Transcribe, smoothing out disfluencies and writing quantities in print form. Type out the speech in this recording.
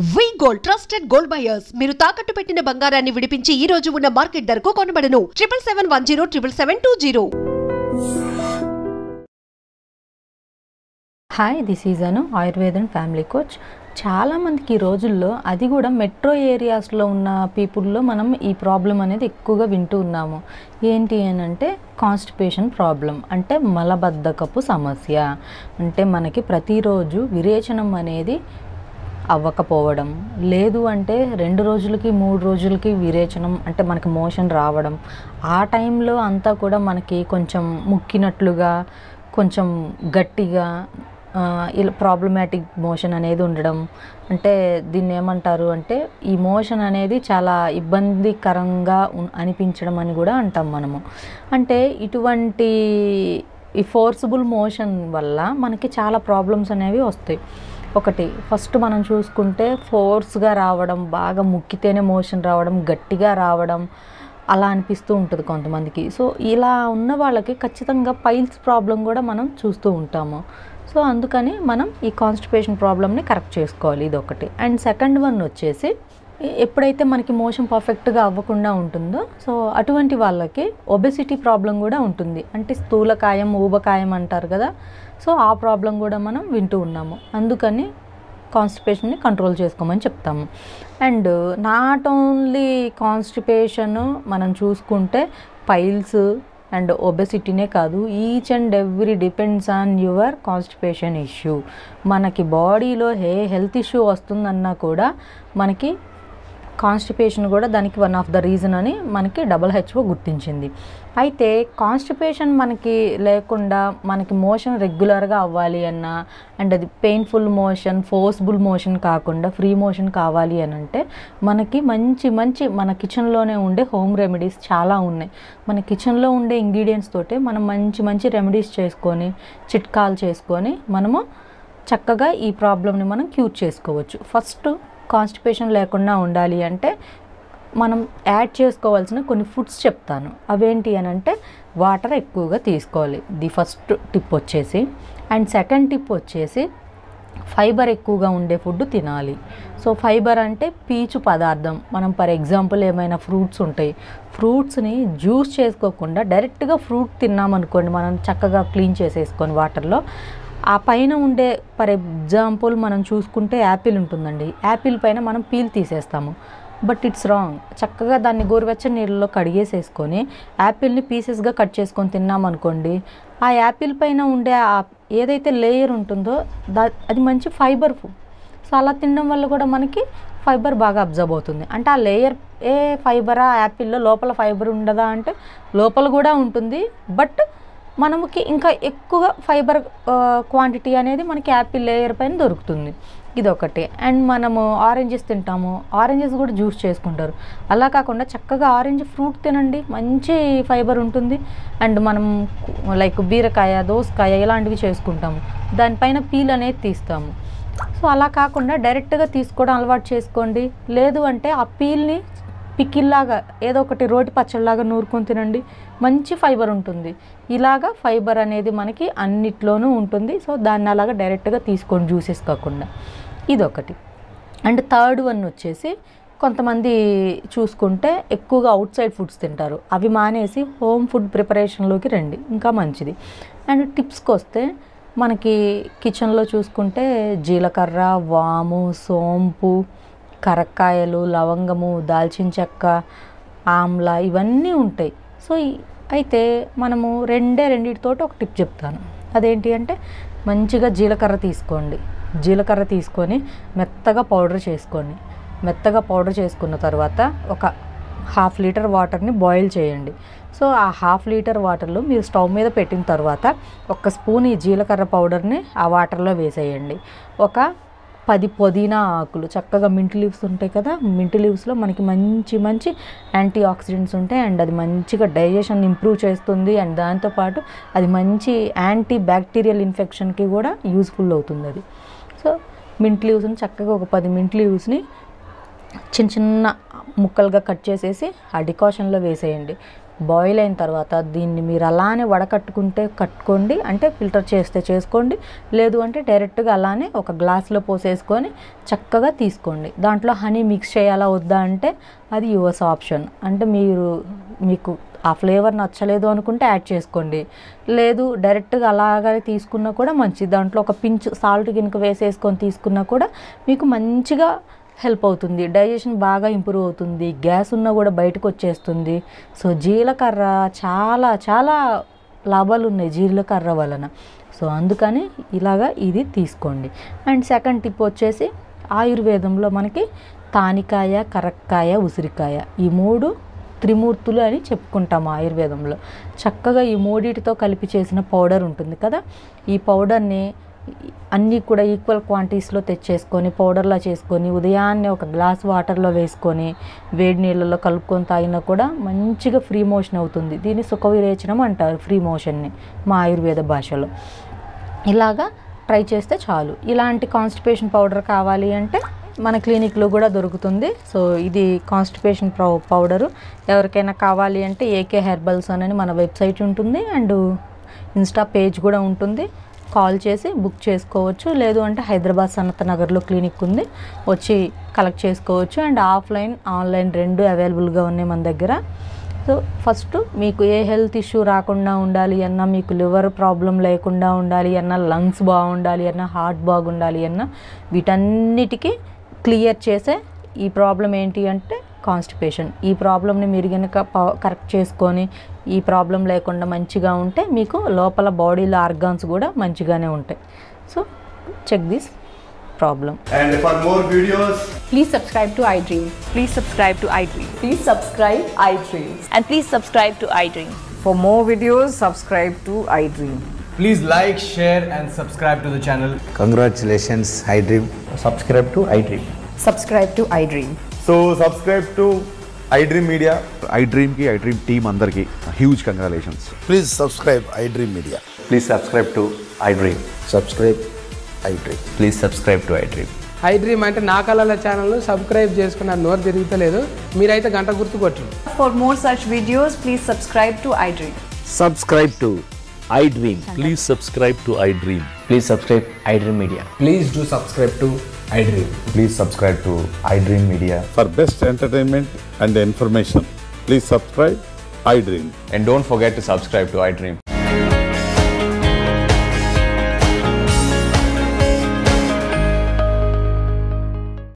వి gold trusted gold buyers మీరు తాకట్టు పెట్టిన బంగారాన్ని విడిపించి ఈ రోజు ఉన్న మార్కెట్ ధరకు కొనబడను 7771077720. హాయ్, దిస్ ఈజ్ అను ఆయుర్వేదం ఫ్యామిలీ కోచ్. చాలామందికి ఈ రోజుల్లో అది కూడా మెట్రో ఏరియాస్లో ఉన్న పీపుల్లో మనం ఈ ప్రాబ్లం అనేది ఎక్కువగా వింటూ ఉన్నాము. ఏంటి అని అంటే కాన్స్టిపేషన్ ప్రాబ్లం, అంటే మలబద్ధకపు సమస్య. అంటే మనకి ప్రతిరోజు విరేచనం అనేది అవ్వకపోవడం, లేదు అంటే 2 రోజులకి 3 రోజులకి విరేచనం, అంటే మనకి మోషన్ రావడం, ఆ టైంలో అంతా కూడా మనకి కొంచెం ముక్కినట్లుగా, కొంచెం గట్టిగా ఇలా ప్రాబ్లమాటిక్ మోషన్ అనేది ఉండడం. అంటే దీన్ని ఏమంటారు అంటే ఈ మోషన్ అనేది చాలా ఇబ్బందికరంగా అనిపించడం అని కూడా అంటాం మనము. అంటే ఇటువంటి ఈ ఫోర్సిబుల్ మోషన్ వల్ల మనకి చాలా ప్రాబ్లమ్స్ అనేవి వస్తాయి. ఒకటి ఫస్ట్ మనం చూసుకుంటే ఫోర్స్గా రావడం, బాగా ముక్కితేనే మోషన్ రావడం, గట్టిగా రావడం, అలా అనిపిస్తూ ఉంటుంది కొంతమందికి. సో ఇలా ఉన్న వాళ్ళకి ఖచ్చితంగా పైల్స్ ప్రాబ్లం కూడా మనం చూస్తూ ఉంటాము. సో అందుకని మనం ఈ కాన్స్టిపేషన్ ప్రాబ్లమ్ని కరెక్ట్ చేసుకోవాలి, ఇదొకటి. అండ్ సెకండ్ వన్ వచ్చేసి ఎప్పుడైతే మనకి మోషన్ పర్ఫెక్ట్గా అవ్వకుండా ఉంటుందో, సో అటువంటి వాళ్ళకి ఒబెసిటీ ప్రాబ్లం కూడా ఉంటుంది. అంటే స్థూలకాయం, ఊబకాయం అంటారు కదా. సో ఆ ప్రాబ్లం కూడా మనం వింటూ ఉన్నాము. అందుకని కాన్స్టిపేషన్ని కంట్రోల్ చేసుకోమని చెప్తాము. అండ్ నాట్ ఓన్లీ కాన్స్టిపేషన్ మనం చూసుకుంటే పైల్స్ అండ్ ఒబెసిటీనే కాదు, each and every depends on your constipation issue. మనకి బాడీలో హెల్త్ ఇష్యూ వస్తుందన్నా కూడా మనకి కాన్స్టిపేషన్ కూడా దానికి వన్ ఆఫ్ ద రీజన్ అని మనకి WHO గుర్తించింది. అయితే కాన్స్టిపేషన్ మనకి లేకుండా మనకి మోషన్ రెగ్యులర్గా అవ్వాలి అన్నా, అండ్ అది పెయిన్ఫుల్ మోషన్, ఫోర్స్బుల్ మోషన్ కాకుండా ఫ్రీ మోషన్ కావాలి అని అంటే మనకి మంచి మంచి మన కిచెన్లోనే ఉండే హోమ్ రెమెడీస్ చాలా ఉన్నాయి. మన కిచెన్లో ఉండే ఇంగ్రీడియంట్స్ తోటే మనం మంచి మంచి రెమెడీస్ చేసుకొని, చిట్కాలు చేసుకొని మనము చక్కగా ఈ ప్రాబ్లమ్ని మనం క్యూర్ చేసుకోవచ్చు. ఫస్ట్ కాన్స్టిపేషన్ లేకుండా ఉండాలి అంటే మనం యాడ్ చేసుకోవాల్సిన కొన్ని ఫుడ్స్ చెప్తాను. అవేంటి అని అంటే వాటర్ ఎక్కువగా తీసుకోవాలి, ది ఫస్ట్ టిప్ వచ్చేసి. అండ్ సెకండ్ టిప్ వచ్చేసి ఫైబర్ ఎక్కువగా ఉండే ఫుడ్ తినాలి. సో ఫైబర్ అంటే పీచు పదార్థం. మనం ఫర్ ఎగ్జాంపుల్ ఏమైనా ఫ్రూట్స్ ఉంటాయి, ఫ్రూట్స్ని జ్యూస్ చేసుకోకుండా డైరెక్ట్గా ఫ్రూట్ తిన్నామనుకోండి, మనం చక్కగా క్లీన్ చేసేసుకొని వాటర్లో, ఆ పైన ఉండే ఫర్ ఎగ్జాంపుల్ మనం చూసుకుంటే యాపిల్ ఉంటుందండి, యాపిల్ పైన మనం పీల్ తీసేస్తాము. But it's wrong. చక్కగా దాన్ని గోరువెచ్చని నీళ్ళలో కడిగేసేసుకొని యాపిల్ని పీసెస్గా కట్ చేసుకొని తిన్నామనుకోండి, ఆ యాపిల్ పైన ఉండే ఏదైతే లేయర్ ఉంటుందో అది మంచి ఫైబర్ ఫుడ్. సో అలా తినడం వల్ల కూడా మనకి ఫైబర్ బాగా అబ్జర్వ్ అవుతుంది. అంటే ఆ లేయర్ ఫైబరా, యాపిల్లో లోపల ఫైబర్ ఉండదా అంటే లోపల కూడా ఉంటుంది, బట్ మనకి ఇంకా ఎక్కువ ఫైబర్ క్వాంటిటీ అనేది మనకి యాపిల్ లేయర్ పైన దొరుకుతుంది. ఇదొకటి. అండ్ మనము ఆరెంజెస్ తింటాము, ఆరెంజెస్ కూడా జ్యూస్ చేసుకుంటారు. అలా కాకుండా చక్కగా ఆరెంజ్ ఫ్రూట్ తినండి, మంచి ఫైబర్ ఉంటుంది. అండ్ మనం లైక్ బీరకాయ, దోసకాయ ఇలాంటివి చేసుకుంటాము, దానిపైన పీల్ అనేది తీస్తాము. సో అలా కాకుండా డైరెక్ట్గా తీసుకోవడం అలవాటు చేసుకోండి. లేదు అంటే ఆ పీల్ని పికిల్లాగా ఏదో ఒకటి రోటి పచ్చడిలాగా నూరుకొని తినండి, మంచి ఫైబర్ ఉంటుంది. ఇలాగా ఫైబర్ అనేది మనకి అన్నిట్లోనూ ఉంటుంది. సో దాన్ని అలాగా డైరెక్ట్గా తీసుకోండి, జ్యూసెస్ కాకుండా. ఇదొకటి. అండ్ థర్డ్ వన్ వచ్చేసి కొంతమంది చూసుకుంటే ఎక్కువగా అవుట్ సైడ్ ఫుడ్స్ తింటారు. అవి మానేసి హోమ్ ఫుడ్ ప్రిపరేషన్లోకి రండి, ఇంకా మంచిది. అండ్ టిప్స్కి వస్తే మనకి కిచెన్లో చూసుకుంటే జీలకర్ర, వాము, సోంపు, కరక్కాయలు, లవంగము, దాల్చిన చెక్క, ఆమ్లా ఇవన్నీ ఉంటాయి. సో అయితే మనము రెండిటితోటి ఒక టిప్ చెప్తాను. అదేంటి అంటే మంచిగా జీలకర్ర తీసుకోండి. జీలకర్ర తీసుకొని మెత్తగా పౌడర్ చేసుకోండి. మెత్తగా పౌడర్ చేసుకున్న తర్వాత ఒక 1/2 లీటర్ వాటర్ని బాయిల్ చేయండి. సో ఆ 1/2 లీటర్ వాటర్లో మీరు స్టవ్ మీద పెట్టిన తర్వాత 1 స్పూన్ ఈ జీలకర్ర పౌడర్ని ఆ వాటర్లో వేసేయండి. ఒక 10 పుదీనా ఆకులు, చక్కగా మింట్ లీవ్స్ ఉంటాయి కదా, మింట్ లీవ్స్లో మనకి మంచి మంచి యాంటీ ఆక్సిడెంట్స్ ఉంటాయి. అండ్ అది మంచిగా డైజెషన్ ఇంప్రూవ్ చేస్తుంది. అండ్ దాంతోపాటు అది మంచి యాంటీ బ్యాక్టీరియల్ ఇన్ఫెక్షన్కి కూడా యూజ్ఫుల్ అవుతుంది అది. సో మింట్ లీవ్స్ని చక్కగా ఒక 10 మింట్ లీవ్స్ని చిన్న చిన్న ముక్కలుగా కట్ చేసేసి ఆ డికాషన్లో వేసేయండి. బాయిల్ అయిన తర్వాత దీన్ని మీరు అలానే వడకట్టుకుంటే కట్టుకోండి, అంటే ఫిల్టర్ చేస్తే చేసుకోండి, లేదు అంటే డైరెక్ట్గా అలానే ఒక గ్లాస్లో పోసేసుకొని చక్కగా తీసుకోండి. దాంట్లో హనీ మిక్స్ చేయాలా వద్దా అంటే అది యువర్స్ ఆప్షన్. అంటే మీకు ఆ ఫ్లేవర్ నచ్చలేదు అనుకుంటే యాడ్ చేసుకోండి, లేదు డైరెక్ట్గా అలాగే తీసుకున్నా కూడా మంచిది. దాంట్లో ఒక పించ్ సాల్ట్ గినుక వేసేసుకొని తీసుకున్నా కూడా మీకు మంచిగా హెల్ప్ అవుతుంది, డైజెషన్ బాగా ఇంప్రూవ్ అవుతుంది, గ్యాస్ ఉన్నా కూడా బయటకు వచ్చేస్తుంది. సో జీలకర్ర చాలా చాలా లాభాలు ఉన్నాయి జీలకర్ర వలన. సో అందుకని ఇలాగా ఇది తీసుకోండి. అండ్ సెకండ్ టిప్ వచ్చేసి ఆయుర్వేదంలో మనకి తానికాయ, కరక్కాయ, ఉసిరికాయ ఈ 3 త్రిమూర్తులు అని చెప్పుకుంటాము ఆయుర్వేదంలో. చక్కగా ఈ 3టితో కలిపి చేసిన పౌడర్ ఉంటుంది కదా, ఈ పౌడర్ని అన్నీ కూడా ఈక్వల్ క్వాంటిటీస్లో తెచ్చేసుకొని పౌడర్లా చేసుకొని ఉదయాన్నే ఒక గ్లాస్ వాటర్లో వేసుకొని వేడి నీళ్ళలో కలుపుకొని తాగినా కూడా మంచిగా ఫ్రీ మోషన్ అవుతుంది. దీన్ని సుఖవిరేచనం అంటారు, ఫ్రీ మోషన్ని మా ఆయుర్వేద భాషలో. ఇలాగా ట్రై చేస్తే చాలు. ఇలాంటి కాన్స్టిపేషన్ పౌడర్ కావాలి అంటే మన క్లినిక్లో కూడా దొరుకుతుంది. సో ఇది కాన్స్టిపేషన్ పౌడరు ఎవరికైనా కావాలి అంటే ఏకే హెర్బల్స్ అని మన వెబ్సైట్ ఉంటుంది, అండ్ ఇన్స్టా పేజ్ కూడా ఉంటుంది. కాల్ చేసి బుక్ చేసుకోవచ్చు, లేదు అంటే హైదరాబాద్ సనత్ నగర్లో క్లినిక్ ఉంది, వచ్చి కలెక్ట్ చేసుకోవచ్చు. అండ్ ఆఫ్లైన్ ఆన్లైన్ 2 అవైలబుల్గా ఉన్నాయి మన దగ్గర. సో ఫస్ట్ మీకు ఏ హెల్త్ ఇష్యూ రాకుండా ఉండాలి అన్నా, మీకు లివర్ ప్రాబ్లం లేకుండా ఉండాలి అన్నా, లంగ్స్ బాగుండాలి అన్నా, హార్ట్ బాగుండాలి అన్నా, వీటన్నిటికీ క్లియర్ చేసే ఈ ప్రాబ్లం ఏంటి అంటే కాన్స్టిపేషన్. ఈ ప్రాబ్లమ్ని మీరు కనుక కరెక్ట్ చేసుకొని ఈ ప్రాబ్లం లేకుండా మంచిగా ఉంటే మీకు లోపల బాడీలో ఆర్గాన్స్ కూడా మంచిగానే ఉంటాయి. So check this problem. And for more videos, Please subscribe to iDream. Please subscribe to iDream. Please subscribe iDream. And please subscribe to iDream. For more videos, subscribe to iDream. please like, share and subscribe to the channel. Congratulations, iDream. Subscribe to iDream. Subscribe to iDream. So subscribe to iDream Media. iDream की iDream team अंदर की huge congratulations. Please subscribe iDream Media. Please subscribe to iDream. Subscribe iDream. Please subscribe to iDream. iDream అంటే నా కళల channel subscribe చేసుకున్నారు, నోరు తిరుగుతలేదు, మీరైతే గంట గుర్తు కొట్టండి. For more such videos, please subscribe to iDream. Subscribe to iDream. Please subscribe to iDream. Please subscribe iDream Media. Please do subscribe to iDream. Please subscribe to iDream Media. For best entertainment and information, please subscribe iDream. And don't forget to subscribe to iDream.